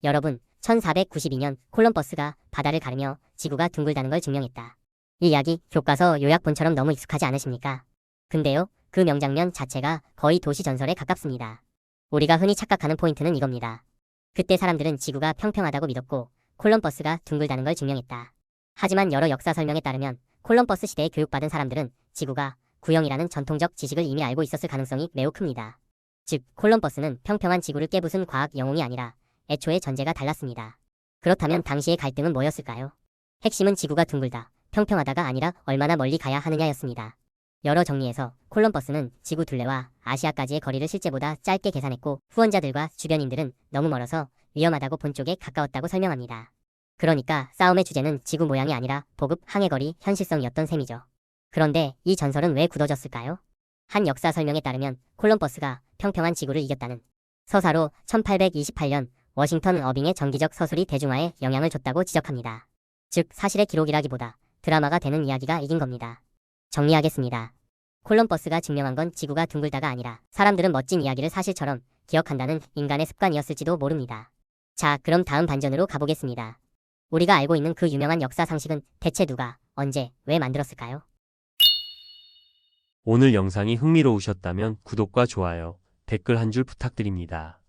여러분, 1492년 콜럼버스가 바다를 가르며 지구가 둥글다는 걸 증명했다. 이 이야기 교과서 요약본처럼 너무 익숙하지 않으십니까? 근데요, 그 명장면 자체가 거의 도시 전설에 가깝습니다. 우리가 흔히 착각하는 포인트는 이겁니다. 그때 사람들은 지구가 평평하다고 믿었고 콜럼버스가 둥글다는 걸 증명했다. 하지만 여러 역사 설명에 따르면 콜럼버스 시대에 교육받은 사람들은 지구가 구형이라는 전통적 지식을 이미 알고 있었을 가능성이 매우 큽니다. 즉, 콜럼버스는 평평한 지구를 깨부순 과학 영웅이 아니라 애초에 전제가 달랐습니다. 그렇다면 당시의 갈등은 뭐였을까요? 핵심은 지구가 둥글다, 평평하다가 아니라 얼마나 멀리 가야 하느냐였습니다. 여러 정리에서 콜럼버스는 지구 둘레와 아시아까지의 거리를 실제보다 짧게 계산했고 후원자들과 주변인들은 너무 멀어서 위험하다고 본 쪽에 가까웠다고 설명합니다. 그러니까 싸움의 주제는 지구 모양이 아니라 보급, 항해거리, 현실성이었던 셈이죠. 그런데 이 전설은 왜 굳어졌을까요? 한 역사 설명에 따르면 콜럼버스가 평평한 지구를 이겼다는 서사로 1828년 워싱턴 어빙의 정기적 서술이 대중화에 영향을 줬다고 지적합니다. 즉, 사실의 기록이라기보다 드라마가 되는 이야기가 이긴 겁니다. 정리하겠습니다. 콜럼버스가 증명한 건 지구가 둥글다가 아니라 사람들은 멋진 이야기를 사실처럼 기억한다는 인간의 습관이었을지도 모릅니다. 자, 그럼 다음 반전으로 가보겠습니다. 우리가 알고 있는 그 유명한 역사 상식은 대체 누가, 언제, 왜 만들었을까요? 오늘 영상이 흥미로우셨다면 구독과 좋아요, 댓글 한 줄 부탁드립니다.